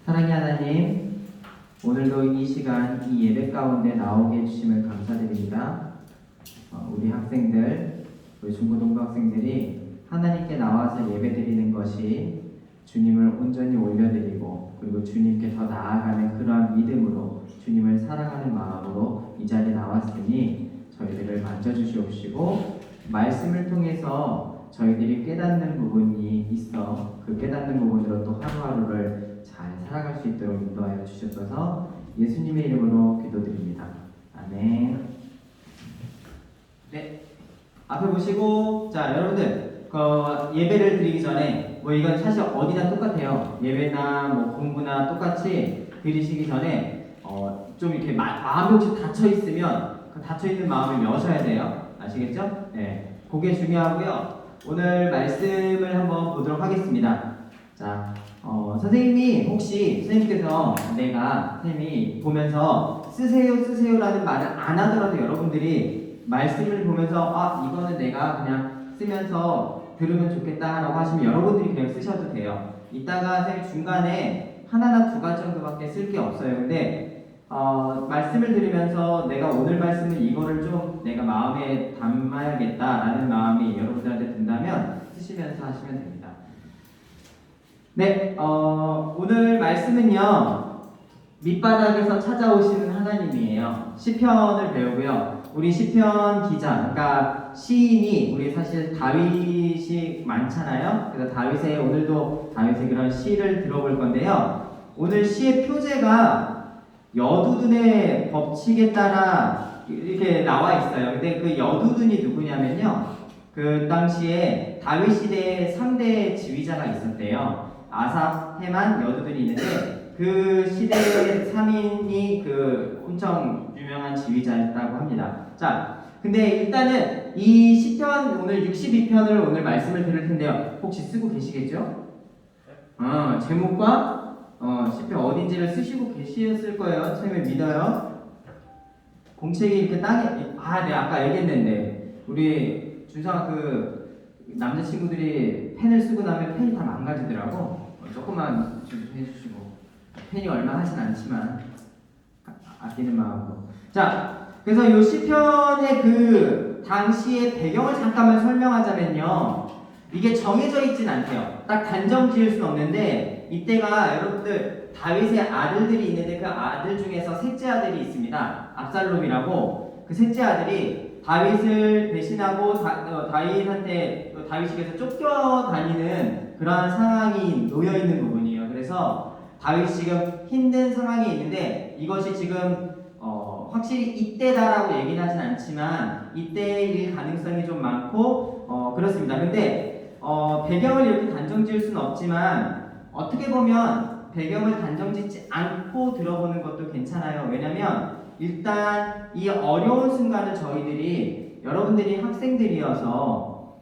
사랑의 하나님, 오늘도 이 시간 이 예배 가운데 나오게 해주심을 감사드립니다. 우리 학생들, 우리 중고등학생들이 하나님께 나와서 예배드리는 것이 주님을 온전히 올려드리고 그리고 주님께 더 나아가는 그러한 믿음으로 주님을 사랑하는 마음으로 이 자리에 나왔으니 저희들을 만져주시옵시고 말씀을 통해서 저희들이 깨닫는 부분이 있어 그 깨닫는 부분으로 또 하루하루를 잘 살아갈 수 있도록 인도하여 주셔서 예수님의 이름으로 기도드립니다. 아멘. 네, 앞에 보시고 자 여러분들 예배를 드리기 전에 뭐 이건 사실 어디나 똑같아요. 예배나 뭐 공부나 똑같이 드리시기 전에 좀 이렇게 마음이 혹시 닫혀 있으면 그 닫혀 있는 마음을 여셔야 돼요. 아시겠죠? 네, 그게 중요하고요. 오늘 말씀을 한번 보도록 하겠습니다. 자, 선생님이 혹시 선생님께서 선생님이 보면서 쓰세요라는 말을 안 하더라도 여러분들이 말씀을 보면서 이거는 내가 그냥 쓰면서 들으면 좋겠다라고 하시면 여러분들이 그냥 쓰셔도 돼요. 이따가 선생님 중간에 하나나 두 가지 정도밖에 쓸 게 없어요. 근데 말씀을 들으면서 내가 오늘 말씀은 이거를 좀 내가 마음에 담아야겠다라는 마음이 여러분들한테 든다면 쓰시면서 하시면 됩니다. 네, 오늘 말씀은요 밑바닥에서 찾아오시는 하나님이에요. 시편을 배우고요. 우리 시편 기자, 그러니까 시인이 우리 사실 다윗이 많잖아요. 그래서 오늘도 다윗의 그런 시를 들어볼 건데요. 오늘 시의 표제가 여두둔의 법칙에 따라 이렇게 나와 있어요. 근데 그 여두둔이 누구냐면요. 그 당시에 다윗 시대에 3대 지휘자가 있었대요. 아삽, 헤만, 여두둔이 있는데 그 시대의 3인이 그 엄청 유명한 지휘자였다고 합니다. 자, 근데 일단은 이 시편 오늘 62편을 오늘 말씀을 들을 텐데요. 혹시 쓰고 계시겠죠? 제목과 시편 어딘지를 쓰시고 계셨을 거예요. 선생님을 믿어요. 공책이 이렇게 땅에 네, 아까 얘기했는데 우리 준상아 그 남자친구들이 펜을 쓰고 나면 펜이 다 망가지더라고. 조금만 좀 해주시고 펜이 얼마 하진 않지만 아끼는 마음으로. 자, 그래서 이 시편의 그 당시의 배경을 잠깐만 설명하자면요. 이게 정해져 있진 않대요. 딱 단정 지을 수는 없는데 이때가 여러분들 다윗의 아들들이 있는데 그 아들 중에서 셋째 아들이 있습니다. 압살롬이라고. 그 셋째 아들이 다윗을 배신하고 다윗이 계속 쫓겨다니는 그러한 상황이 놓여 있는 부분이에요. 그래서 다윗이 지금 힘든 상황이 있는데 이것이 지금 확실히 이때다라고 얘기는 하진 않지만 이때일 가능성이 좀 많고 그렇습니다. 근데 배경을 이렇게 단정 지을 수는 없지만 어떻게 보면 배경을 단정 짓지 않고 들어보는 것도 괜찮아요. 왜냐면 일단 이 어려운 순간을 여러분들이 학생들이어서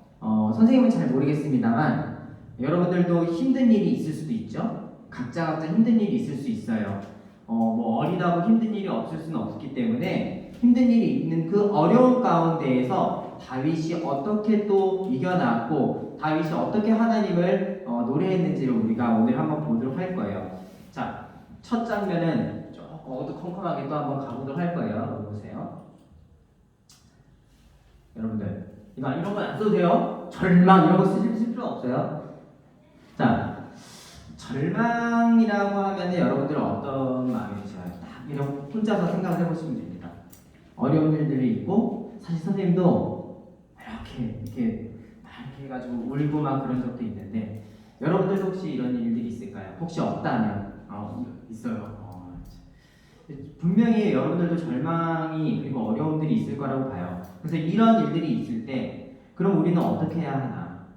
선생님은 잘 모르겠습니다만 여러분들도 힘든 일이 있을 수도 있죠. 각자 힘든 일이 있을 수 있어요. 뭐 어리다고 힘든 일이 없을 수는 없기 때문에 힘든 일이 있는 그 어려운 가운데에서 다윗이 어떻게 또 이겨났고 다윗이 어떻게 하나님을 노래했는지를 우리가 오늘 한번 보도록 할 거예요. 자, 첫 장면은 조금 어두컴컴하게 또 한번 가보도록 할 거예요. 보세요. 여러분들 이런 건 안 써도 돼요. 절망 이런 거 쓰실 필요 없어요. 자, 절망이라고 하면 여러분들은 어떤 마음이 드셔요? 딱 이런 혼자서 생각을 해보시면 됩니다. 어려운 일들이 있고 사실 선생님도 이렇게 해가지고 울고 막 그런 적도 있는데 여러분들도 혹시 이런 일들이 있을까요? 혹시 없다면 있어요. 분명히 여러분들도 절망이 그리고 어려움들이 있을 거라고 봐요. 그래서 이런 일들이 있을 때 그럼 우리는 어떻게 해야 하나?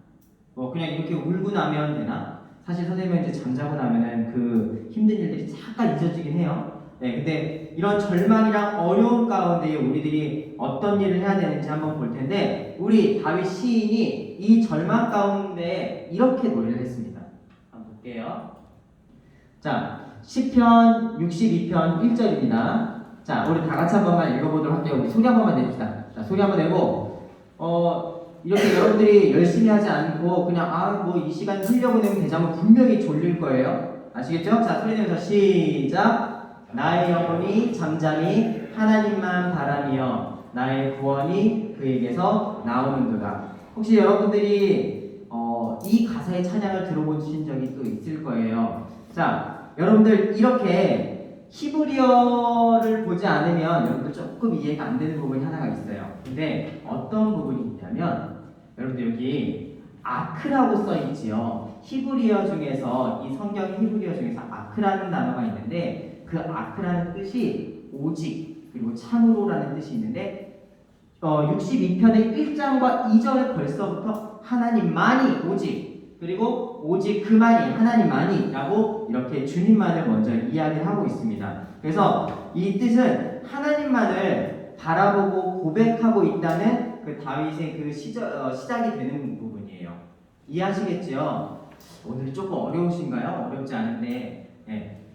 그냥 이렇게 울고 나면 되나? 사실 선생님은 이제 잠자고 나면은 그 힘든 일들이 잠깐 잊어지긴 해요. 네, 근데 이런 절망이랑 어려움 가운데 우리들이 어떤 일을 해야 되는지 한번 볼 텐데 우리 다윗 시인이 이 절망 가운데 이렇게 노래를 했습니다. 한번 볼게요. 자, 시편 62편 1절입니다. 자, 우리 다 같이 한 번만 읽어보도록 할게요. 우리 소리 한 번만 내줍시다. 자, 소리 한 번 내고 이렇게 여러분들이 열심히 하지 않고 그냥 뭐 이 시간 흘려보내면 되자면 분명히 졸릴 거예요. 아시겠죠? 자, 소리 내면서 시작. 나의 영혼이 잠잠히 하나님만 바라며 나의 구원이 그에게서 나오는도다. 혹시 여러분들이 이 가사의 찬양을 들어보신 적이 또 있을 거예요. 자, 여러분들 이렇게 히브리어를 보지 않으면 여러분들 조금 이해가 안 되는 부분이 하나가 있어요. 근데 어떤 부분이 있냐면 여러분들 여기 아크라고 써 있지요. 히브리어 중에서 이 성경 히브리어 중에서 아크라는 단어가 있는데 그 아크라는 뜻이 오직 그리고 참으로라는 뜻이 있는데 62편의 1장과 2절에 벌써부터 하나님만이 오직 그리고 오직 그만이 하나님만이라고 이렇게 주님만을 먼저 이야기하고 있습니다. 그래서 이 뜻은 하나님만을 바라보고 고백하고 있다는 그 다윗의 그 시작이 되는 부분이에요. 이해하시겠죠? 오늘 조금 어려우신가요? 어렵지 않은데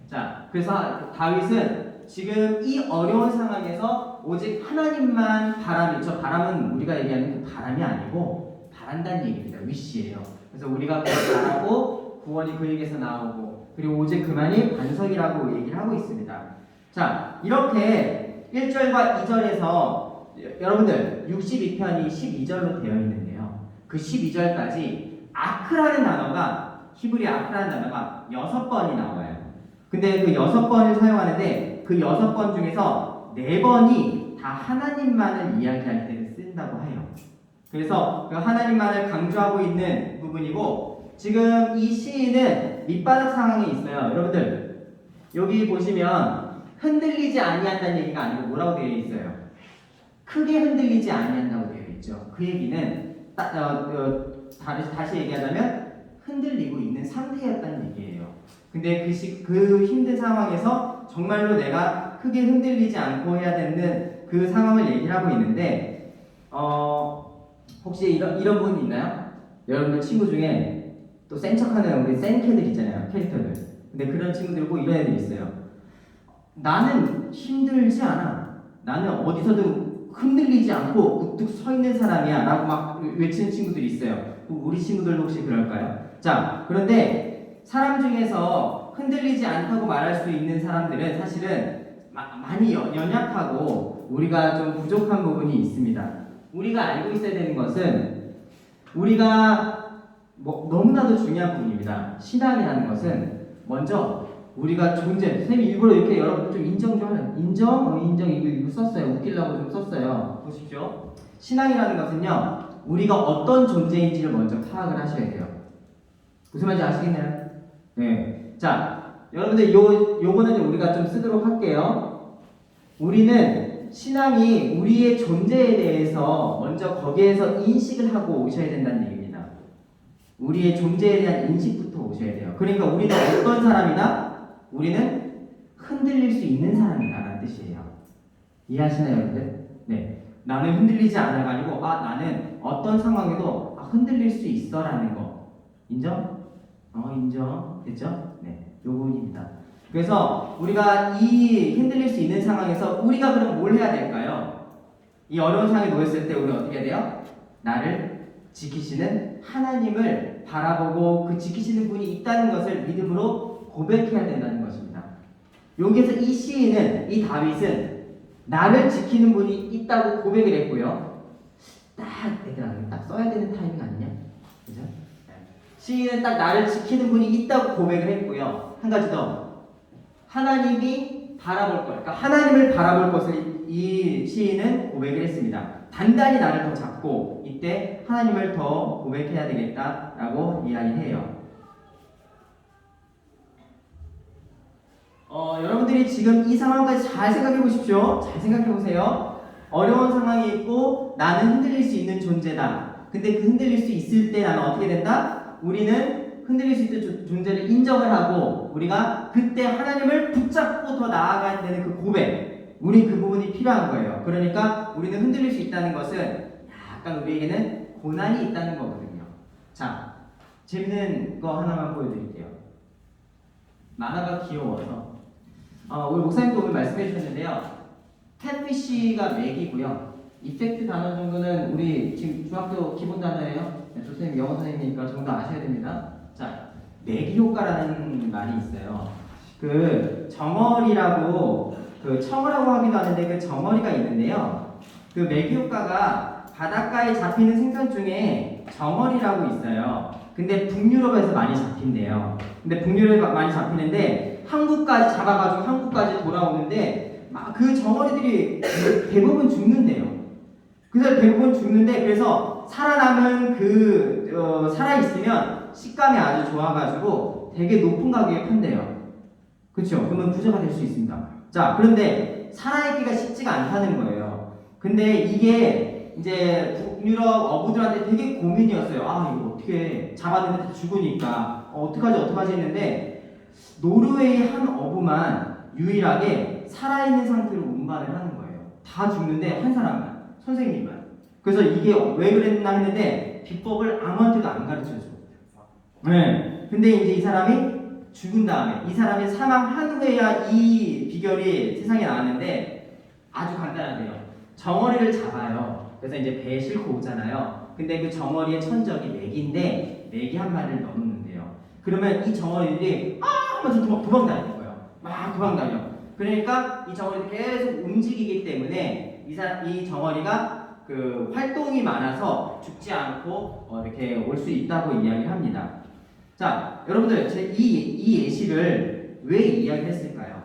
자, 그래서 다윗은 지금 이 어려운 상황에서 오직 하나님만 바람이, 저 바람은 우리가 얘기하는 그 바람이 아니고 바란다는 얘기입니다. 위시예요. 그래서 우리가 바라고 구원이 그에게서 나오고 그리고 오직 그만이 반석이라고 얘기를 하고 있습니다. 자, 이렇게 1절과 2절에서 여러분들 62편이 12절로 되어 있는데요. 그 12절까지 아크라는 단어가 히브리 아크라는 단어가 6번이 나와요. 근데 그 6번을 사용하는데 그 6번 중에서 4번이 다 하나님만을 이야기할 때 쓴다고 해요. 그래서 그 하나님만을 강조하고 있는 부분이고 지금 이 시인은 밑바닥 상황에 있어요. 여러분들 여기 보시면 흔들리지 아니한다는 얘기가 아니고 뭐라고 되어 있어요? 크게 흔들리지 아니한다고 되어 있죠. 그 얘기는 다시 얘기하자면 흔들리고 있는 상태였다는 얘기예요. 근데 그 힘든 상황에서 정말로 내가 크게 흔들리지 않고 해야 되는 그 상황을 얘기를 하고 있는데 혹시 이런 분 있나요? 여러분들 친구 중에 또 센 척하는 우리 센 캐들 있잖아요. 캐릭터들. 근데 그런 친구들 꼭 이런 애들 있어요. 나는 힘들지 않아. 나는 어디서든 흔들리지 않고 우뚝 서 있는 사람이야 라고 막 외치는 친구들이 있어요. 우리 친구들도 혹시 그럴까요? 자, 그런데 사람 중에서 흔들리지 않다고 말할 수 있는 사람들은 사실은 많이 연약하고 우리가 좀 부족한 부분이 있습니다. 우리가 알고 있어야 되는 것은 우리가 너무나도 중요한 부분입니다. 신앙이라는 것은 먼저 우리가 선생님이 일부러 이렇게 여러분 좀 인정 좀 하는 인정 이거 썼어요. 웃기려고 좀 썼어요. 보십시오. 신앙이라는 것은요 우리가 어떤 존재인지를 먼저 파악을 하셔야 돼요. 무슨 말인지 아시겠나요? 네. 자, 여러분들 요거는 우리가 좀 쓰도록 할게요. 우리는 신앙이 우리의 존재에 대해서 먼저 거기에서 인식을 하고 오셔야 된다는 얘기입니다. 우리의 존재에 대한 인식부터 오셔야 돼요. 그러니까 우리는 어떤 사람이다? 우리는 흔들릴 수 있는 사람이다라는 뜻이에요. 이해하시나요, 여러분들? 네. 나는 흔들리지 않아가 아니고 나는 어떤 상황에도 흔들릴 수 있어라는 거. 인정? 인정. 됐죠? 네. 요 부분입니다. 그래서 우리가 이 흔들릴 수 있는 상황에서 우리가 그럼 뭘 해야 될까요? 이 어려운 상황에 놓였을 때 우리는 어떻게 해야 돼요? 나를 지키시는 하나님을 바라보고 그 지키시는 분이 있다는 것을 믿음으로 고백해야 된다는 것입니다. 여기에서 이 시인은, 이 다윗은 나를 지키는 분이 있다고 고백을 했고요. 딱 써야 되는 타이밍 아니냐? 그죠? 시인은 딱 나를 지키는 분이 있다고 고백을 했고요. 한 가지 더. 하나님이 바라볼 것, 그러니까 하나님을 바라볼 것을 이 시인은 고백을 했습니다. 단단히 나를 더 잡고 이때 하나님을 더 고백해야 되겠다라고 이야기해요. 여러분들이 지금 이 상황까지 잘 생각해 보십시오. 잘 생각해 보세요. 어려운 상황이 있고 나는 흔들릴 수 있는 존재다. 근데 그 흔들릴 수 있을 때 나는 어떻게 된다? 우리는 흔들릴 수 있는 존재를 인정을 하고 우리가 그때 하나님을 붙잡고 더 나아가야 되는 그 고백, 우리 그 부분이 필요한 거예요. 그러니까 우리는 흔들릴 수 있다는 것은 약간 우리에게는 고난이 있다는 거거든요. 자, 재밌는 거 하나만 보여드릴게요. 만화가 귀여워서 우리 목사님도 오늘 말씀해 주셨는데요. 캣피쉬가 맥이고요. 이펙트 단어 정도는 우리 지금 중학교 기본 단어예요. 선생님 영어 선생님이니까 정도 아셔야 됩니다. 자, 맥이 효과라는 말이 있어요. 그 정어리라고 그 청어라고 하기도 하는데 그 정어리가 있는데요. 그 메기오카가 바닷가에 잡히는 생선 중에 정어리라고 있어요. 근데 북유럽에서 많이 잡힌대요. 근데 북유럽에 많이 잡히는데 한국까지 잡아가지고 한국까지 돌아오는데 막 그 정어리들이 대부분 죽는데요. 그래서 대부분 죽는데 그래서 살아남은 살아있으면 식감이 아주 좋아가지고 되게 높은 가격에 판대요. 그렇죠? 그러면 부자가 될 수 있습니다. 자, 그런데 살아있기가 쉽지가 않다는 거예요. 근데 이게 이제 북유럽 어부들한테 되게 고민이었어요. 아, 이거 어떻게 잡았는데 다 죽으니까 어떡하지 했는데 노르웨이 한 어부만 유일하게 살아있는 상태로 운반을 하는 거예요. 다 죽는데 한 사람만, 선생님만. 그래서 이게 왜 그랬나 했는데 비법을 아무한테도 안 가르쳐줘. 네. 근데 이제 이 사람이 죽은 다음에 이 사람이 사망한 후에야 이 비결이 세상에 나왔는데 아주 간단한데요. 정어리를 잡아요. 그래서 이제 배에 싣고 오잖아요. 근데 그 정어리의 천적이 메기인데 메기 한 마리를 넘는데요. 그러면 이 정어리들이 하면서 도망다니는 거예요. 막 도망다녀. 그러니까 이 정어리들이 계속 움직이기 때문에 이 정어리가 그 활동이 많아서 죽지 않고 이렇게 올 수 있다고 이야기합니다. 자, 여러분들 이 예시를 왜 이야기했을까요?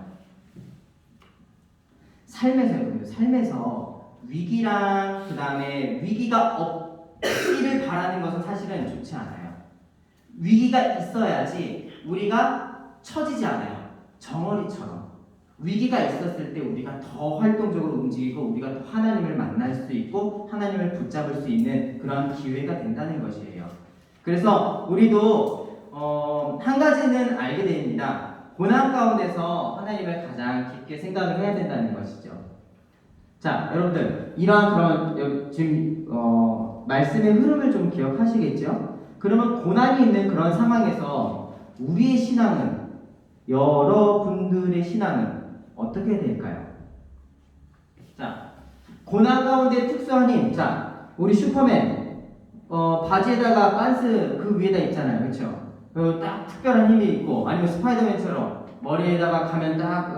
삶에서 위기랑 그 다음에 위기가 없기를 바라는 것은 사실은 좋지 않아요. 위기가 있어야지 우리가 처지지 않아요. 정어리처럼 위기가 있었을 때 우리가 더 활동적으로 움직이고 우리가 더 하나님을 만날 수 있고 하나님을 붙잡을 수 있는 그런 기회가 된다는 것이에요. 그래서 우리도 한 가지는 알게 됩니다. 고난 가운데서 하나님을 가장 깊게 생각을 해야 된다는 것이죠. 자, 여러분들 이러한 그런 지금 말씀의 흐름을 좀 기억하시겠죠? 그러면 고난이 있는 그런 상황에서 우리의 신앙은 여러분들의 신앙은 어떻게 될까요? 자, 고난 가운데 특수한 힘. 자, 우리 슈퍼맨 바지에다가 빤스 그 위에다 입잖아요, 그렇죠? 딱 특별한 힘이 있고 아니면 스파이더맨처럼 머리에다가 가면 딱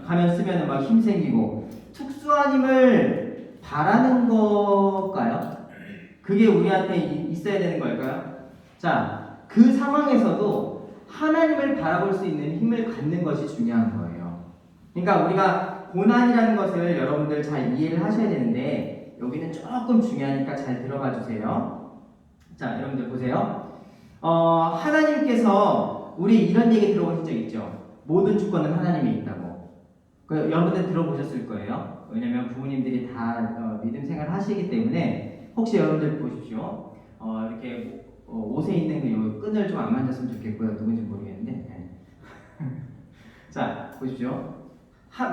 가면 쓰면은 막 힘 생기고 특수한 힘을 바라는 걸까요? 그게 우리한테 있어야 되는 걸까요? 자, 그 상황에서도 하나님을 바라볼 수 있는 힘을 갖는 것이 중요한 거예요. 그러니까 우리가 고난이라는 것을 여러분들 잘 이해를 하셔야 되는데 여기는 조금 중요하니까 잘 들어봐 주세요. 자, 여러분들 보세요. 하나님께서 우리 이런 얘기 들어보신 적 있죠? 모든 주권은 하나님이 있다고. 여러분들 들어보셨을 거예요. 왜냐면 부모님들이 다 믿음 생활 하시기 때문에 혹시 여러분들 보십시오. 이렇게 옷에 있는 그 끈을 좀 안 만졌으면 좋겠고요. 누군지 모르겠는데. 네. 자, 보십시오.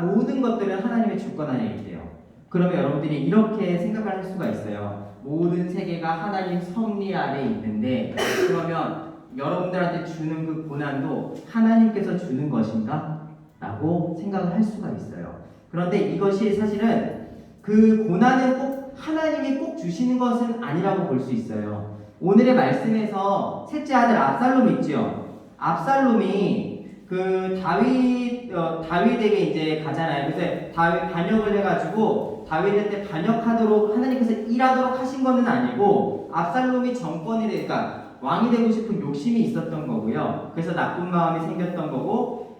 모든 것들은 하나님의 주권 안에 있대요. 그러면 여러분들이 이렇게 생각할 수가 있어요. 모든 세계가 하나님 섭리 아래 있는데 그러면 여러분들한테 주는 그 고난도 하나님께서 주는 것인가? 라고 생각을 할 수가 있어요. 그런데 이것이 사실은 그 고난은 꼭 하나님이 꼭 주시는 것은 아니라고 볼 수 있어요. 오늘의 말씀에서 셋째 아들 압살롬 있죠? 압살롬이 그 다윗에게 이제 가잖아요. 그래서 다윗 반역을 해가지고 다윗한테 반역하도록 하나님께서 일하도록 하신 것은 아니고 압살롬이 정권이 되니까 왕이 되고 싶은 욕심이 있었던 거고요. 그래서 나쁜 마음이 생겼던 거고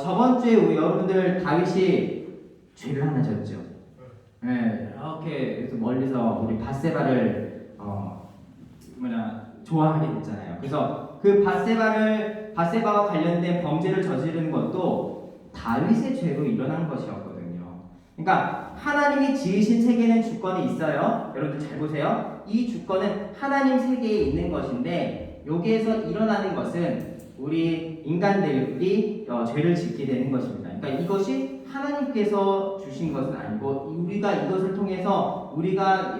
저번 주에 우리 여러분들 다윗이 죄를 하나 졌죠. 네, 이렇게 그래서 멀리서 우리 밧세바를 좋아하게 됐잖아요. 그래서 그 밧세바와 관련된 범죄를 저지른 것도 다윗의 죄로 일어난 것이었거든요. 그러니까 하나님이 지으신 세계는 주권이 있어요. 여러분들 잘 보세요. 이 주권은 하나님 세계에 있는 것인데 여기에서 일어나는 것은 우리 인간들이 죄를 짓게 되는 것입니다. 그러니까 이것이 하나님께서 주신 것은 아니고 우리가 이것을 통해서 우리가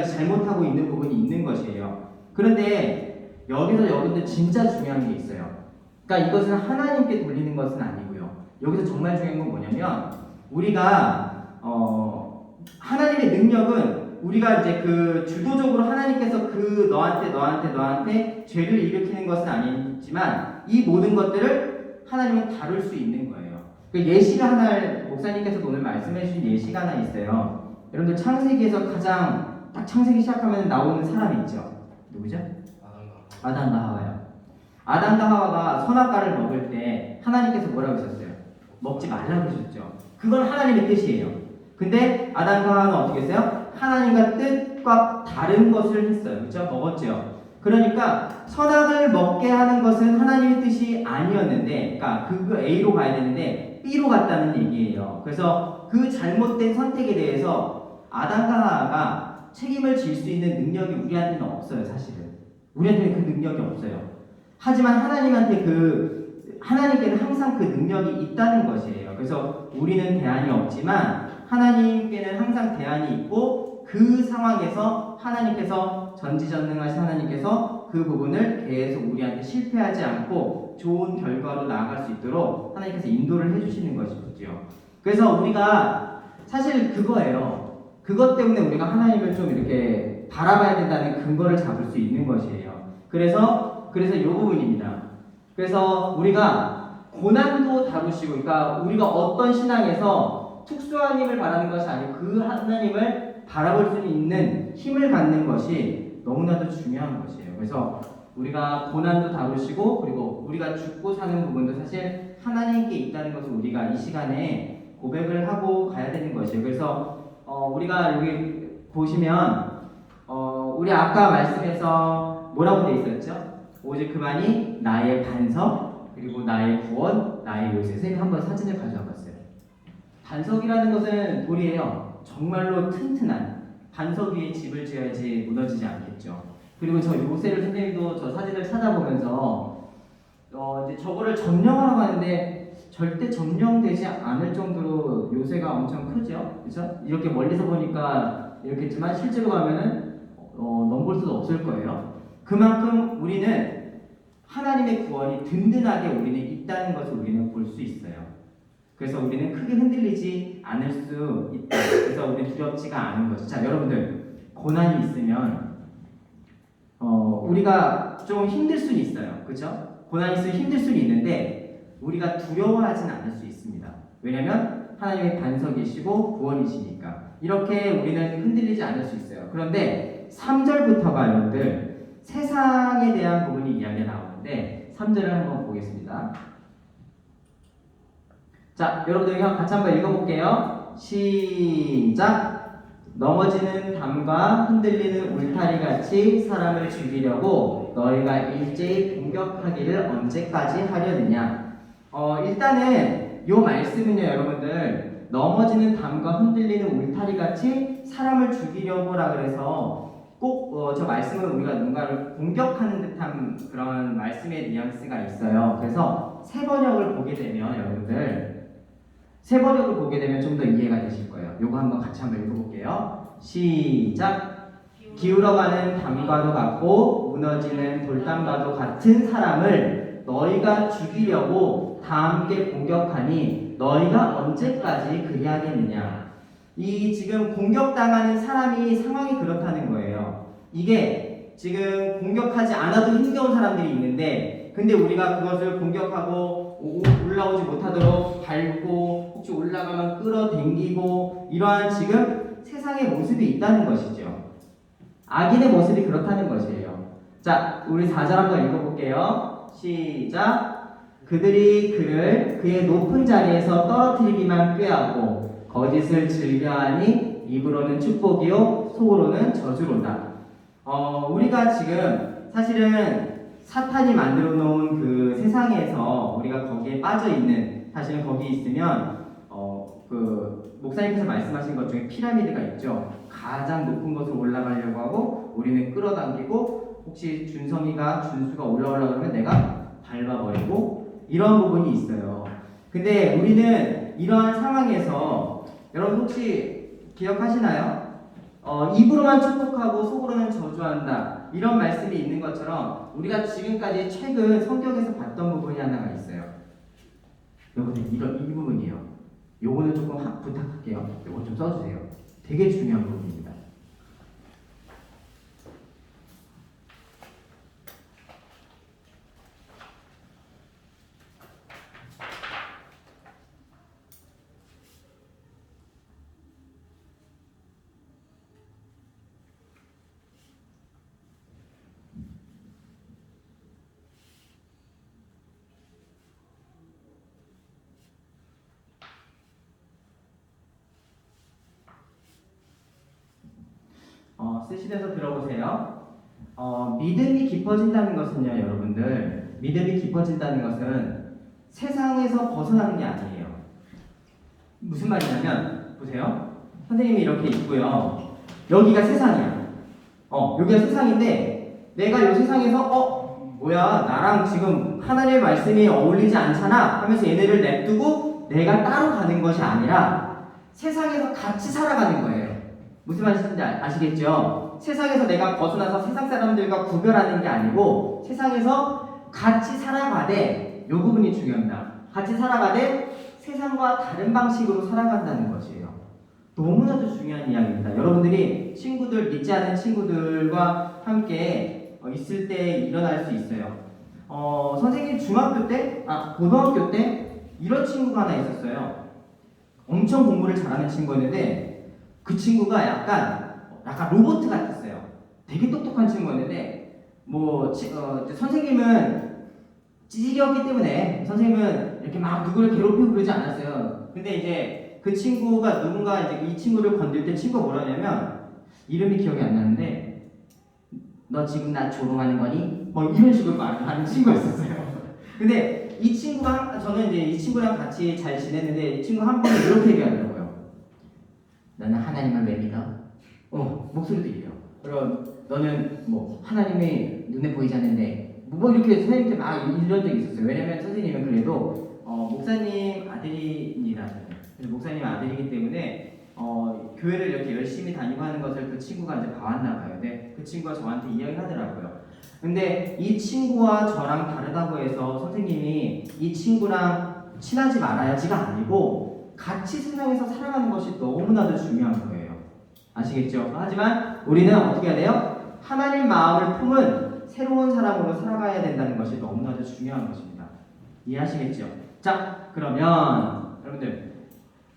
잘못하고 있는 부분이 있는 것이에요. 그런데 여기서 여러분들 진짜 중요한 게 있어요. 그러니까 이것은 하나님께 돌리는 것은 아니고요. 여기서 정말 중요한 건 뭐냐면 우리가 하나님의 능력은 우리가 이제 그 주도적으로 하나님께서 그 너한테 죄를 일으키는 것은 있지만 이 모든 것들을 하나님은 다룰 수 있는 거예요. 그 예시가 하나, 목사님께서 오늘 말씀해 주신 예시가 하나 있어요. 여러분들 창세기에서 가장 딱 창세기 시작하면 나오는 사람이 있죠. 누구죠? 아담과 하와요. 아담과 하와가 선악과를 먹을 때 하나님께서 뭐라고 하셨어요? 먹지 말라고 하셨죠. 그건 하나님의 뜻이에요. 근데 아담과 하와는 어떻게 했어요? 하나님과 뜻과 다른 것을 했어요. 그렇죠? 먹었죠. 그러니까 선악을 먹게 하는 것은 하나님의 뜻이 아니었는데, 그러니까 그 A로 가야 되는데 B로 갔다는 얘기예요. 그래서 그 잘못된 선택에 대해서 아담과 하와가 책임을 질 수 있는 능력이 우리한테는 없어요. 사실은 우리한테는 그 능력이 없어요. 하지만 하나님께는 항상 그 능력이 있다는 것이에요. 그래서 우리는 대안이 없지만 하나님께는 항상 대안이 있고, 그 상황에서 하나님께서 전지전능하신 하나님께서 그 부분을 계속 우리한테 실패하지 않고 좋은 결과로 나아갈 수 있도록 하나님께서 인도를 해주시는 것이죠. 그래서 우리가 사실 그거예요. 그것 때문에 우리가 하나님을 좀 이렇게 바라봐야 된다는 근거를 잡을 수 있는 것이에요. 그래서 이 부분입니다. 그래서 우리가 고난도 다루시고, 그러니까 우리가 어떤 신앙에서 특수한 힘을 바라는 것이 아니고 그 하나님을 바라볼 수 있는 힘을 갖는 것이 너무나도 중요한 것이에요. 그래서 우리가 고난도 다루시고, 그리고 우리가 죽고 사는 부분도 사실 하나님께 있다는 것을 우리가 이 시간에 고백을 하고 가야 되는 것이에요. 그래서 우리가 여기 보시면 우리 아까 말씀에서 뭐라고 돼 있었죠? 오직 그만이 나의 반석, 그리고 나의 구원, 나의 요새. 선생님 한번 사진을 가져와 봤어요. 반석이라는 것은 돌이에요. 정말로 튼튼한 반석 위에 집을 지어야지 무너지지 않겠죠. 그리고 저 요새를 선생님도 저 사진을 찾아보면서 이제 저거를 점령하러 가는데 절대 점령되지 않을 정도로 요새가 엄청 크죠. 그렇죠? 이렇게 멀리서 보니까 이렇겠지만 실제로 가면은 넘볼 수도 없을 거예요. 그만큼 우리는 하나님의 구원이 든든하게 우리는 있다는 것을 우리는 볼 수 있어요. 그래서 우리는 크게 흔들리지 않을 수 있다. 그래서 우리는 두렵지가 않은 거죠. 자, 여러분들, 고난이 있으면 우리가 좀 힘들 수는 있어요. 그렇죠? 고난이 있으면 힘들 수는 있는데 우리가 두려워하진 않을 수 있습니다. 왜냐하면 하나님의 반석이시고 구원이시니까. 이렇게 우리는 흔들리지 않을 수 있어요. 그런데 3절부터가 여러분들 세상에 대한 부분이 이야기가 나오는데 3절을 한번 보겠습니다. 자, 여러분들 같이 한번 읽어볼게요. 시작! 넘어지는 담과 흔들리는 울타리같이 사람을 죽이려고 너희가 일제히 공격하기를 언제까지 하려느냐. 일단은 이 말씀은요, 여러분들, 넘어지는 담과 흔들리는 울타리같이 사람을 죽이려고라 그래서 꼭 저 말씀은 우리가 누군가를 공격하는 듯한 그런 말씀의 뉘앙스가 있어요. 그래서 새 번역을 보게 되면 여러분들, 새 번역을 보게 되면 좀 더 이해가 되실 거예요. 요거 한번 같이 한번 읽어볼게요. 시작! 기울어가는 담과도 같고 무너지는 돌담과도 같은 사람을 너희가 죽이려고 다 함께 공격하니 너희가 언제까지 그리하겠느냐. 이 지금 공격당하는 사람이 상황이 그렇다는 거예요. 이게 지금 공격하지 않아도 힘겨운 사람들이 있는데, 근데 우리가 그것을 공격하고 올라오지 못하도록 밟고 혹시 올라가면 끌어당기고 이러한 지금 세상의 모습이 있다는 것이죠. 악인의 모습이 그렇다는 것이에요. 자, 우리 4절 한번 읽어볼게요. 시작! 그들이 그를 그의 높은 자리에서 떨어뜨리기만 꾀하고 거짓을 즐겨하니 입으로는 축복이요 속으로는 저주로다. 우리가 지금 사실은 사탄이 만들어 놓은 그 세상에서 우리가 거기에 빠져 있는, 사실은 거기 있으면 그 목사님께서 말씀하신 것 중에 피라미드가 있죠. 가장 높은 곳으로 올라가려고 하고 우리는 끌어당기고 혹시 준수가 올라오려고 하면 내가 밟아버리고 이런 부분이 있어요. 근데 우리는 이러한 상황에서 여러분 혹시 기억하시나요? 입으로만 축복하고 속으로는 저주한다. 이런 말씀이 있는 것처럼 우리가 지금까지 최근 성경에서 봤던 부분이 하나가 있어요. 여러분들 이 부분이에요. 요거는 조금 부탁할게요. 요거 좀 써주세요. 되게 중요한 부분입니다. 쓰시면서 들어보세요. 믿음이 깊어진다는 것은요, 여러분들, 믿음이 깊어진다는 것은 세상에서 벗어나는 게 아니에요. 무슨 말이냐면, 보세요. 선생님이 이렇게 있고요. 여기가 세상이야. 여기가 세상인데, 내가 이 세상에서, 뭐야, 나랑 지금 하나님의 말씀이 어울리지 않잖아 하면서 얘네를 냅두고 내가 따로 가는 것이 아니라 세상에서 같이 살아가는 거예요. 무슨 말인지 아시겠죠? 세상에서 내가 벗어나서 세상 사람들과 구별하는 게 아니고 세상에서 같이 살아가되, 이 부분이 중요합니다. 같이 살아가되 세상과 다른 방식으로 살아간다는 것이에요. 너무나도 중요한 이야기입니다. 여러분들이 친구들, 믿지 않는 친구들과 함께 있을 때 일어날 수 있어요. 선생님 중학교 때, 고등학교 때 이런 친구가 하나 있었어요. 엄청 공부를 잘하는 친구였는데 그 친구가 약간 로봇 같았어요. 되게 똑똑한 친구였는데 선생님은 찌질이었기 때문에 선생님은 이렇게 막 누구를 괴롭히고 그러지 않았어요. 근데 이제 그 친구가 누군가 이제 이 친구를 건들 때 친구가 뭐라 하냐면, 이름이 기억이 안 나는데, 너 지금 나 조롱하는 거니? 뭐 이런 식으로 말하는 친구였었어요. 근데 이 친구가, 저는 이제 이 친구랑 같이 잘 지냈는데 이 친구 한 번은 이렇게 얘기하더라고요. 너는 하나님을 왜 믿어? 목소리도 이래요. 그럼 너는 뭐 하나님이 눈에 보이지 않는데 뭐 이렇게 선생님한테 막 이런 적이 있었어요. 왜냐면 선생님은 그래도 목사님 아들입니다. 목사님 아들이기 때문에 교회를 이렇게 열심히 다니고 하는 것을 그 친구가 이제 봐왔나 봐요. 근데 그 친구가 저한테 이야기하더라고요. 근데 이 친구와 저랑 다르다고 해서 선생님이 이 친구랑 친하지 말아야지가 아니고 같이 세상에서 살아가는 것이 너무나도 중요한 거예요. 아시겠죠? 하지만 우리는 어떻게 해야 돼요? 하나님 마음을 품은 새로운 사람으로 살아가야 된다는 것이 너무나도 중요한 것입니다. 이해하시겠죠? 자, 그러면 여러분들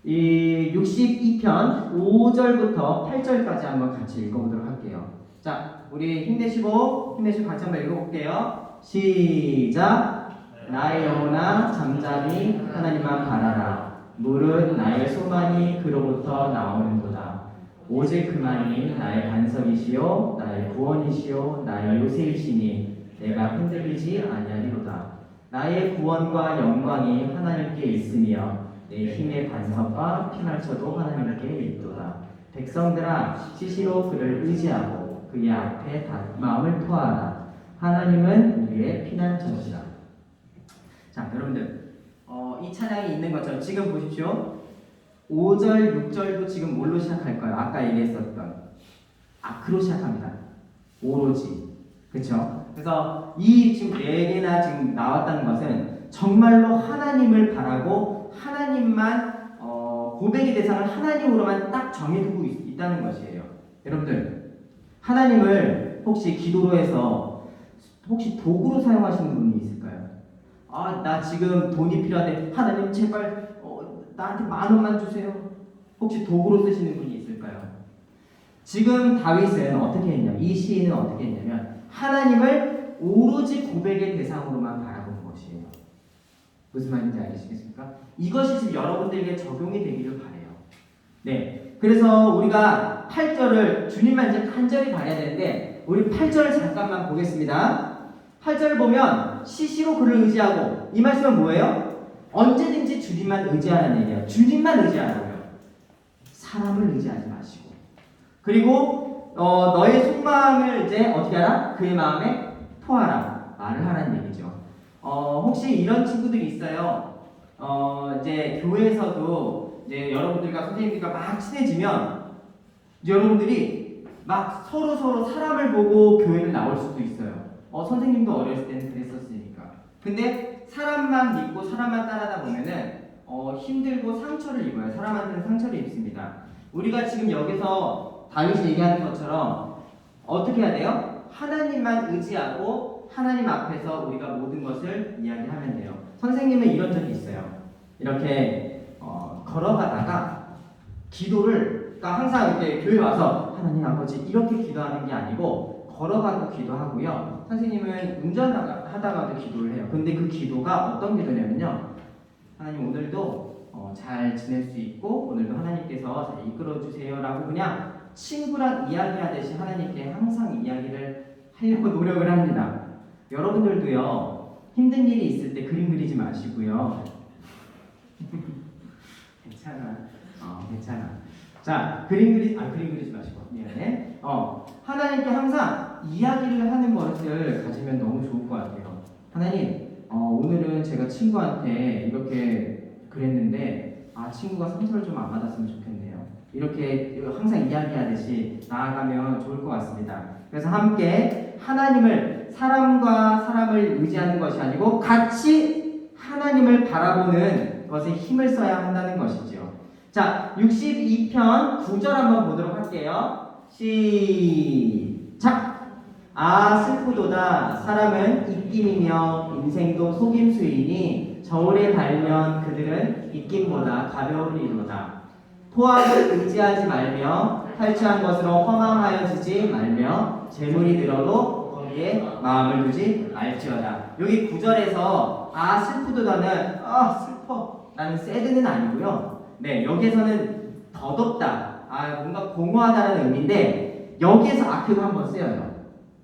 이 62편 5절부터 8절까지 한번 같이 읽어보도록 할게요. 자, 우리 힘내시고 같이 한번 읽어볼게요. 시작. 나의 영혼아 잠잠히 하나님만 바라라. 물은 나의 소망이 그로부터 나오는도다. 오직 그만이 나의 반석이시요 나의 구원이시요 나의 요새이시니 내가 흔들리지 아니하리로다. 나의 구원과 영광이 하나님께 있으며 내 힘의 반석과 피날쳐도 하나님께 있도다. 백성들아 시시로 그를 의지하고 그의 앞에 마음을 토하라. 하나님은 우리의 피난처시다. 자, 여러분들 이 찬양이 있는 것처럼 지금 보십시오. 5절, 6절도 지금 뭘로 시작할까요? 아까 얘기했었던 아크로 시작합니다. 오로지. 그렇죠? 그래서 이 지금 4개나 지금 나왔다는 것은 정말로 하나님을 바라고 하나님만 고백의 대상을 하나님으로만 딱 정해두고 있다는 것이에요. 여러분들 하나님을 혹시 기도로 해서 혹시 도구로 사용하시는 분이 있을까요? 나 지금 돈이 필요한데 하나님 제발 나한테 10,000원만 주세요. 혹시 도구로 쓰시는 분이 있을까요? 지금 다윗은 어떻게 했냐? 이 시인은 어떻게 했냐면 하나님을 오로지 고백의 대상으로만 바라본 것이에요. 무슨 말인지 알겠습니까? 이것이 지금 여러분들에게 적용이 되기를 바라요. 네, 그래서 우리가 8절을 주님만 이제 간절히 바라야 되는데 우리 8절을 잠깐만 보겠습니다. 8절 보면 시시로 그를 의지하고, 이 말씀은 뭐예요? 언제든지 주님만 의지하라는 얘기예요. 주님만 의지하라고요. 사람을 의지하지 마시고. 그리고 너의 속마음을 이제 어떻게 하라? 그의 마음에 토하라. 말을 하라는 얘기죠. 혹시 이런 친구들이 있어요. 이제 교회에서도 이제 여러분들과 선생님들과 막 친해지면 여러분들이 막 서로 사람을 보고 교회를 나올 수도 있어요. 선생님도 어렸을 때는 그랬었으니까. 근데 사람만 믿고 사람만 따라다 보면은 힘들고 상처를 입어요. 사람한테는 상처를 입습니다. 우리가 지금 여기서 다윗이 얘기하는 것처럼 어떻게 해야 돼요? 하나님만 의지하고 하나님 앞에서 우리가 모든 것을 이야기하면 돼요. 선생님은 이런 적이 있어요. 이렇게 걸어가다가 기도를, 그러니까 항상 이렇게 교회 와서 하나님 아버지 이렇게 기도하는 게 아니고 걸어가도 기도하고요. 선생님은 운전하다가도 기도를 해요. 근데 그 기도가 어떤 기도냐면요. 하나님 오늘도 잘 지낼 수 있고 오늘도 하나님께서 잘 이끌어 주세요라고 그냥 친구랑 이야기하듯이 하나님께 항상 이야기를 하려고 노력을 합니다. 여러분들도요, 힘든 일이 있을 때 그림 그리지 마시고요. 괜찮아. 괜찮아. 자, 그림 그리지 마시고. 미안해. 하나님께 항상 이야기를 하는 버릇을 가지면 너무 좋을 것 같아요. 하나님, 오늘은 제가 친구한테 이렇게 그랬는데, 친구가 상처를 좀 안 받았으면 좋겠네요. 이렇게 항상 이야기하듯이 나아가면 좋을 것 같습니다. 그래서 함께 하나님을, 사람과 사람을 의지하는 것이 아니고 같이 하나님을 바라보는 것에 힘을 써야 한다는 것이죠. 자, 62편 9절 한번 보도록 할게요. 시작! 슬프도다. 사람은 입김이며 인생도 속임수이니 저울에 달면 그들은 입김보다 가벼우리로다. 포악을 의지하지 말며 탈취한 것으로 허망하여지지 말며 재물이 들어도 거기에 마음을 두지 말지어다. 여기 9절에서 슬프도다는 슬퍼 라는 새드는 아니고요. 네, 여기에서는 더덥다, 뭔가 공허하다는 의미인데 여기에서 아크가 한번 쓰여요.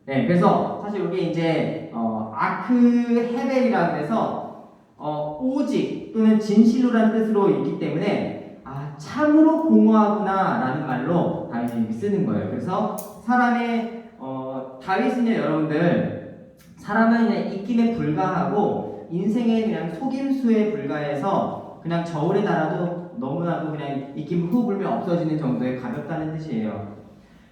네, 그래서 사실 여기 이제 아크 헤벨이라고 해서 오직 또는 진실로라는 뜻으로 있기 때문에 참으로 공허하구나 라는 말로 다윗이 쓰는 거예요. 그래서 사람의 다윗은요, 여러분들, 사람은 그냥 입김에 불과하고 인생의 그냥 속임수에 불과해서 그냥 저울에 달아도 너무나도 그냥 입김 후 불면 없어지는 정도의 가볍다는 뜻이에요.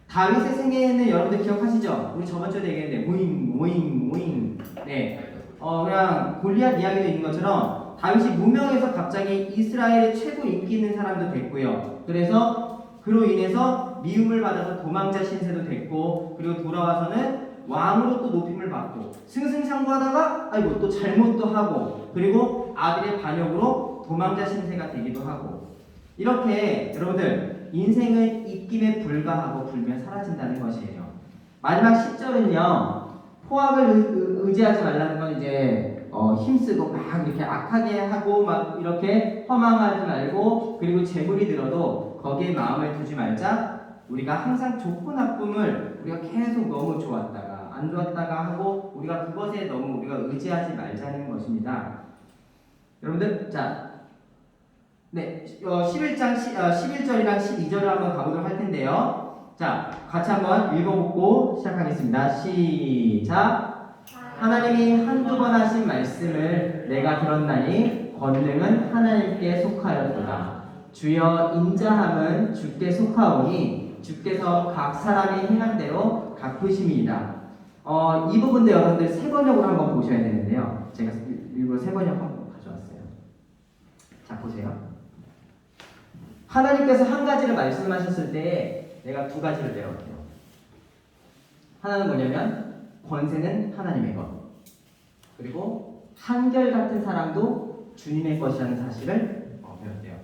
다윗의 생애는 여러분들 기억하시죠? 우리 저번 주에 얘기했는데 모잉. 네, 그냥 골리앗 이야기도 있는 것처럼 다윗이 무명에서 갑자기 이스라엘의 최고 인기 있는 사람도 됐고요. 그래서 그로 인해서 미움을 받아서 도망자 신세도 됐고, 그리고 돌아와서는 왕으로 또 높임을 받고 승승장구하다가 또 잘못도 하고, 그리고 아들의 반역으로 도망자 신세가 되기도 하고, 이렇게 여러분들 인생은 입김에 불과하고 불면 사라진다는 것이에요. 마지막 10절은요, 포악을 의지하지 말라는 건 이제 힘쓰고 막 이렇게 악하게 하고 막 이렇게 허망하지 말고, 그리고 재물이 들어도 거기에 마음을 두지 말자. 우리가 항상 좋고 나쁨을 우리가 계속 너무 좋았다가 안 좋았다가 하고 우리가 그것에 너무 우리가 의지하지 말자는 것입니다. 여러분들, 자, 네, 11절이랑 12절을 한번 가보도록 할 텐데요. 자, 같이 한번 읽어보고 시작하겠습니다. 시작! 하나님이 한두 번 하신 말씀을 내가 들었나니 권능은 하나님께 속하였도다. 주여 인자함은 주께 속하오니 주께서 각 사람이 행한 대로 갚으심이다. 이 부분도 여러분들 세 번역으로 한번 보셔야 되는데요. 제가 일부러 세 번역 한번 가져왔어요. 자, 보세요. 하나님께서 한 가지를 말씀하셨을 때 내가 두 가지를 배웠대요. 하나는 뭐냐면 권세는 하나님의 것, 그리고 한결같은 사람도 주님의 것이라는 사실을 배웠대요.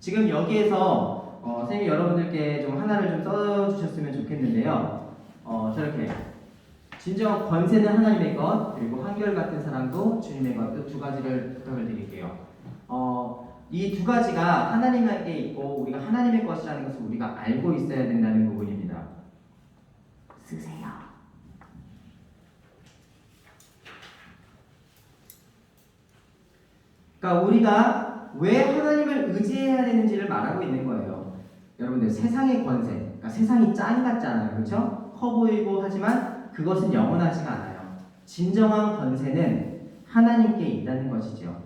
지금 여기에서 선생님이 여러분들께 좀 하나를 좀 써주셨으면 좋겠는데요. 저렇게 진정 권세는 하나님의 것, 그리고 한결같은 사람도 주님의 것, 이 두 가지를 부탁을 드릴게요. 이 두 가지가 하나님에게 있고 우리가 하나님의 것이라는 것을 우리가 알고 있어야 된다는 부분입니다. 쓰세요. 그러니까 우리가 왜 하나님을 의지해야 되는지를 말하고 있는 거예요. 여러분들, 세상의 권세, 그러니까 세상이 짱 같잖아요, 그렇죠? 커 보이고 하지만 그것은 영원하지가 않아요. 진정한 권세는 하나님께 있다는 것이죠.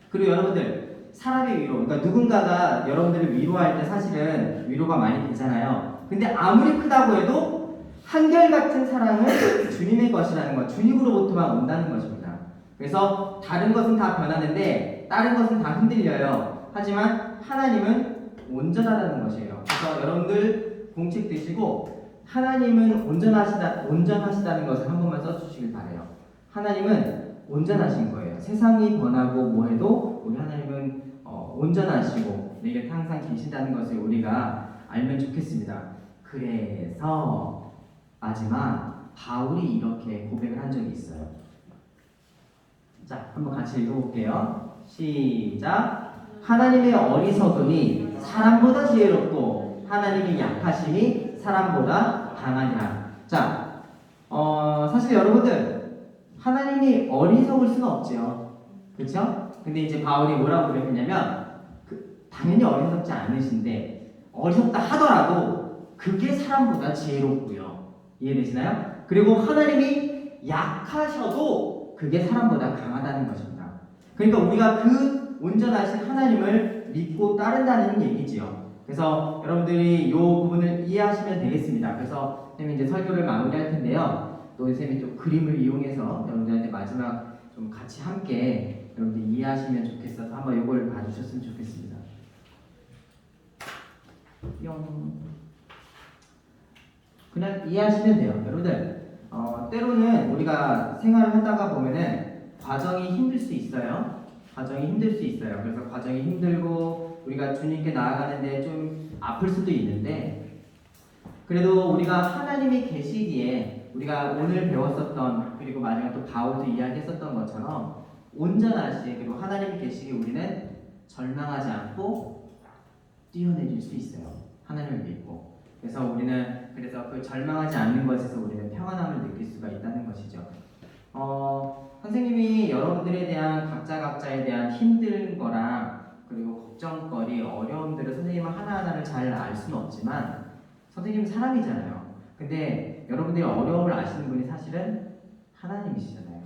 그리고 여러분들, 사람의 위로, 그러니까 누군가가 여러분들을 위로할 때 사실은 위로가 많이 되잖아요. 근데 아무리 크다고 해도 한결같은 사랑은 주님의 것이라는 것, 주님으로부터만 온다는 것입니다. 그래서 다른 것은 다 변하는데 다른 것은 다 흔들려요. 하지만 하나님은 온전하다는 것이에요. 그래서 여러분들 공책 드시고 하나님은 온전하시다는 것을 한 번만 써주시길 바래요. 하나님은 온전하신 거예요. 세상이 변하고 뭐해도 우리 하나님은 온전하시고 내 곁에 항상 계신다는 것을 우리가 알면 좋겠습니다. 그래서 마지막 바울이 이렇게 고백을 한 적이 있어요. 자, 한번 같이 읽어볼게요. 시작! 하나님의 어리석음이 사람보다 지혜롭고 하나님의 약하심이 사람보다 강하니라. 자, 사실 여러분들 하나님이 어리석을 수는 없지요. 그렇죠? 근데 이제 바울이 뭐라고 그랬냐면 당연히 어리석지 않으신데 어리석다 하더라도 그게 사람보다 지혜롭고요. 이해되시나요? 그리고 하나님이 약하셔도 그게 사람보다 강하다는 것입니다. 그러니까 우리가 그 온전하신 하나님을 믿고 따른다는 얘기지요. 그래서 여러분들이 이 부분을 이해하시면 되겠습니다. 그래서 선생님이 이제 설교를 마무리할 텐데요. 또 선생님이 또 그림을 이용해서 여러분들한테 마지막 좀 같이 함께 여러분들 이해하시면 좋겠어서 한번 이걸 봐주셨으면 좋겠습니다. 그냥 이해하시면 돼요. 여러분들 때로는 우리가 생활을 하다가 보면은 과정이 힘들 수 있어요. 과정이 힘들 수 있어요. 그래서 과정이 힘들고 우리가 주님께 나아가는데 좀 아플 수도 있는데 그래도 우리가 하나님이 계시기에 우리가 오늘 배웠었던 그리고 마지막 또 바울도 이야기했었던 것처럼 온전하시 그리고 하나님이 계시기에 우리는 절망하지 않고 뛰어내릴 수 있어요. 하나님을 믿고. 그래서 우리는 그 절망하지 않는 것에서 우리는 평안함을 느낄 수가 있다는 것이죠. 선생님이 여러분들에 대한 각자에 대한 힘든 거랑 그리고 걱정거리, 어려움들을 선생님은 하나하나를 잘 알 수는 없지만 선생님은 사람이잖아요. 근데 여러분들이 어려움을 아시는 분이 사실은 하나님이시잖아요.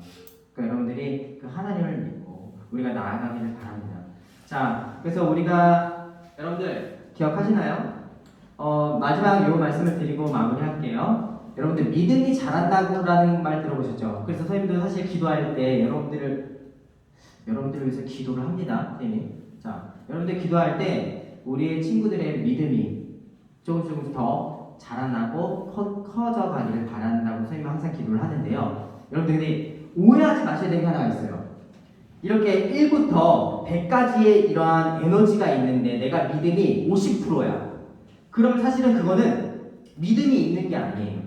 그러니까 여러분들이 그 하나님을 믿고 우리가 나아가기를 바랍니다. 자, 그래서 우리가 여러분들 기억하시나요? 마지막 요 말씀을 드리고 마무리할게요. 여러분들 믿음이 자란다고라는 말 들어보셨죠? 그래서 선생님도 사실 기도할 때 여러분들을 위해서 기도를 합니다. 선생님. 자, 여러분들 기도할 때 우리의 친구들의 믿음이 조금 더 자라나고 커져 가기를 바란다고 선생님은 항상 기도를 하는데요. 여러분들 근데 오해하지 마셔야 되는 게 하나가 있어요. 이렇게 1부터 100까지의 이러한 에너지가 있는데 내가 믿음이 50%야. 그럼 사실은 그거는 믿음이 있는 게 아니에요.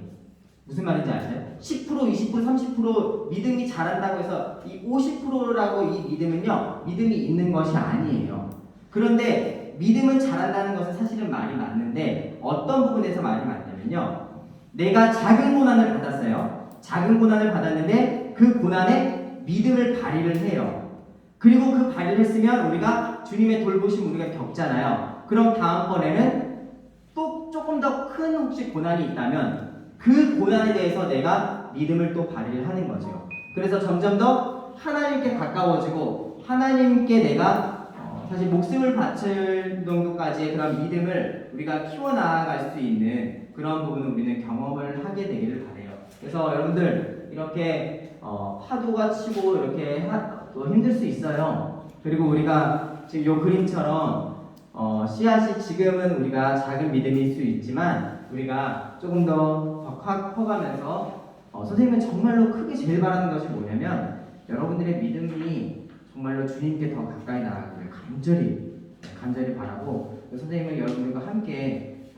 무슨 말인지 아시나요? 10%, 20%, 30% 믿음이 자란다고 해서 이 50%라고 이 믿음은요, 믿음이 있는 것이 아니에요. 그런데 믿음은 자란다는 것은 사실은 말이 맞는데 어떤 부분에서 말이 맞냐면요. 내가 작은 고난을 받았어요. 작은 고난을 받았는데 그 고난에 믿음을 발휘를 해요. 그리고 그 발휘를 했으면 우리가 주님의 돌보심 우리가 겪잖아요. 그럼 다음번에는 또 조금 더 큰 혹시 고난이 있다면 그 고난에 대해서 내가 믿음을 또 발휘를 하는 거죠. 그래서 점점 더 하나님께 가까워지고 하나님께 내가 사실 목숨을 바칠 정도까지의 그런 믿음을 우리가 키워나갈 수 있는 그런 부분을 우리는 경험을 하게 되기를 바라요. 그래서 여러분들 이렇게 파도가 치고 이렇게 또 힘들 수 있어요. 그리고 우리가 지금 요 그림처럼 씨앗이 지금은 우리가 작은 믿음일 수 있지만 우리가 조금 더 커가면서 선생님은 정말로 크게 제일 바라는 것이 뭐냐면 여러분들의 믿음이 정말로 주님께 더 가까이 나아가기를 간절히 바라고 선생님은 여러분들과 함께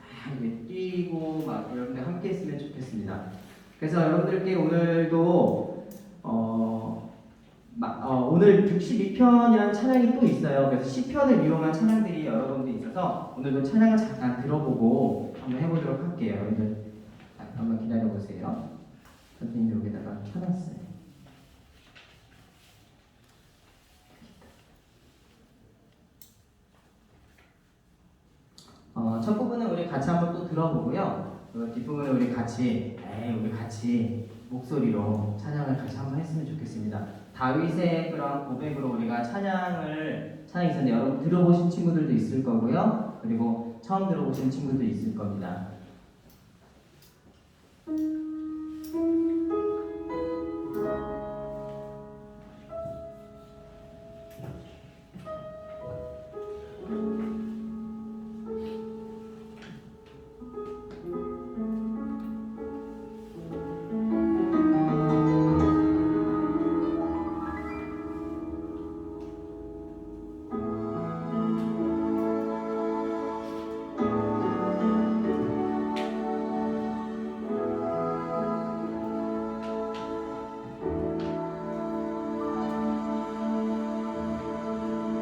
뛰고 막 여러분들 함께 했으면 좋겠습니다. 그래서 여러분들께 오늘도 오늘 62편이라는 찬양이 또 있어요. 그래서 시편을 이용한 찬양들이 여러 군데 있어서 오늘도 찬양을 잠깐 들어보고 한번 해보도록 할게요. 여러분들 한번 기다려보세요. 선생님이 여기다가 켜놨어요. 첫 부분은 우리 같이 한번 또 들어보고요. 뒷부분은 우리 같이 목소리로 찬양을 같이 한번 했으면 좋겠습니다. 다윗의 그런 고백으로 우리가 찬양이 있었는데 여러분 들어보신 친구들도 있을 거고요. 그리고 처음 들어보신 친구도 있을 겁니다.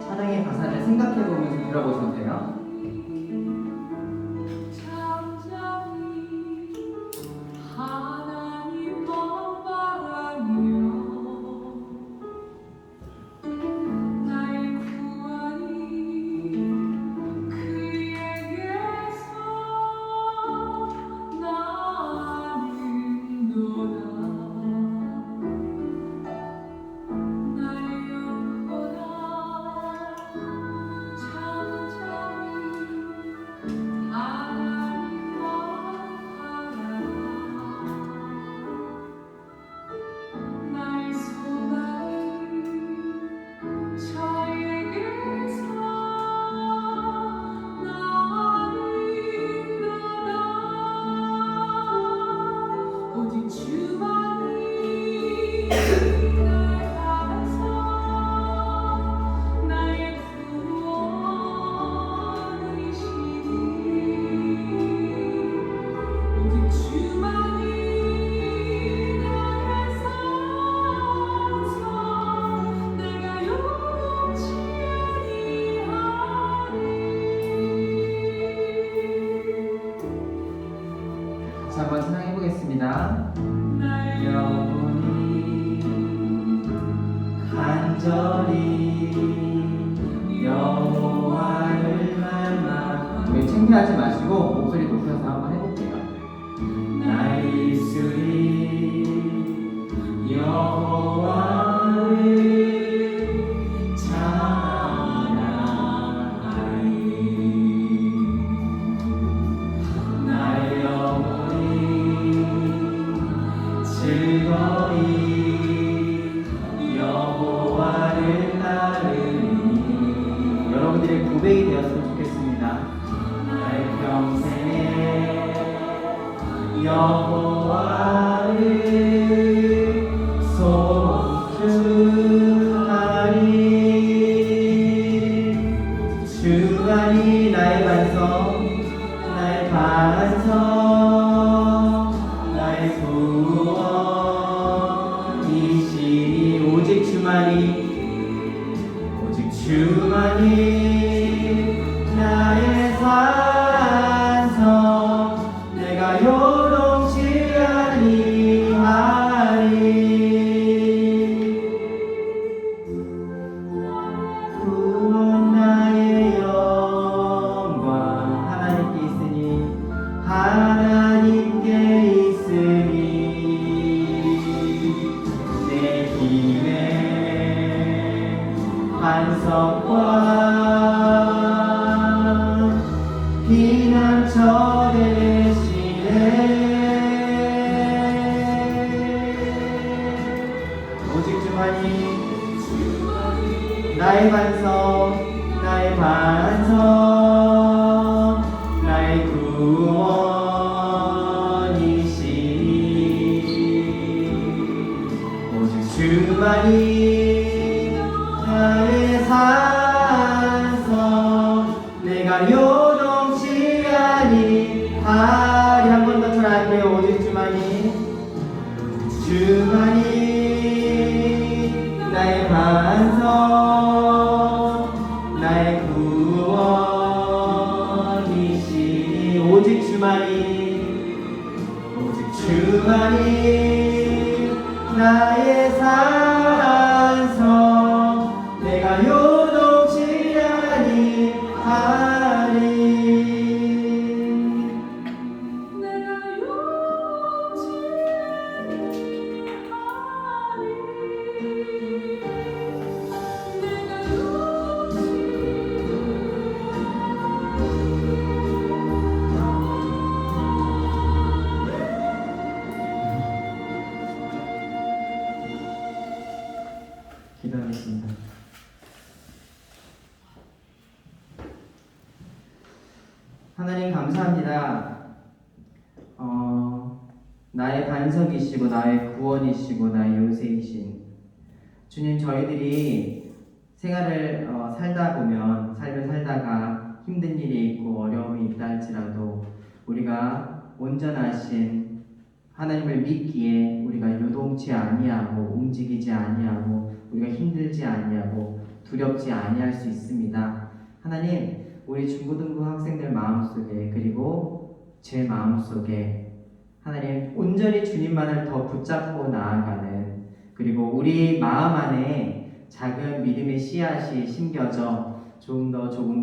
찬양의 가사를 생각해보면서 들어보시면 돼요. 잠잠히 간절히 여호와를 닮아. 우리 창피하지 마시고 목소리 높여서 한번 해볼게요. 나의 입술이 여호와를 찬양하리. 나의 영혼이 즐거이 여호와를 따르니. 여러분들의 고백이 되었으면 좋겠습니다. 나의 평생에 여호와를 송축하리. 주만이 나의 반석, 나의 반석, 나의 구원이시니. 오직 주만이 나의 산성, 내가 요동치 아니하리. 구원 나의 영광 하나님께 있으니, 하나님께 있으니. 내 힘의 반석과 피난처 되시네. 오직 주만이 나의 반석, 나의 반석, 나의 구원이시니. 오직 주만이 나의 산성, 내가 요동치 아니하리. 한 번 더 전할게요. 오직 주만이 나의 반석, 나의 구원이시니. 오직 주만이 나의 산성, 내가 요동치 아니하리. 기도하겠습니다. 하나님 감사합니다. 나의 반석이시고 나의 구원이시고 나의 요새이신 주님, 저희들이 생활을 삶을 살다가 힘든 일이 있고 어려움이 있다 할지라도 우리가 온전하신 하나님을 믿기에 우리가 요동치 아니하고 움직이지 아니하고 우리가 힘들지 아니하고 두렵지 아니할 수 있습니다. 하나님, 우리 중고등부 학생들 마음속에 그리고 제 마음속에 하나님 온전히 주님만을 더 붙잡고 나아가는, 그리고 우리 마음 안에 작은 믿음의 씨앗이 심겨져 조금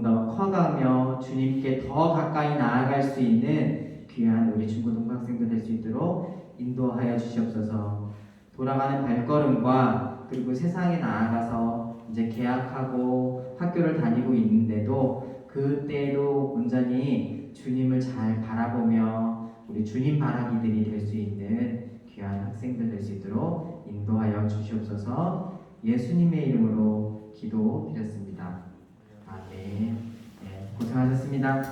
더 커가며 주님께 더 가까이 나아갈 수 있는 귀한 우리 중고등부 학생들 될 수 있도록 인도하여 주시옵소서. 돌아가는 발걸음과 그리고 세상에 나아가서 이제 개학하고 학교를 다니고 있는데도 그때도 온전히 주님을 잘 바라보며 우리 주님 바라기들이 될 수 있는 귀한 학생들 될 수 있도록 인도하여 주시옵소서. 예수님의 이름으로 기도드렸습니다. 아멘. 네, 고생하셨습니다.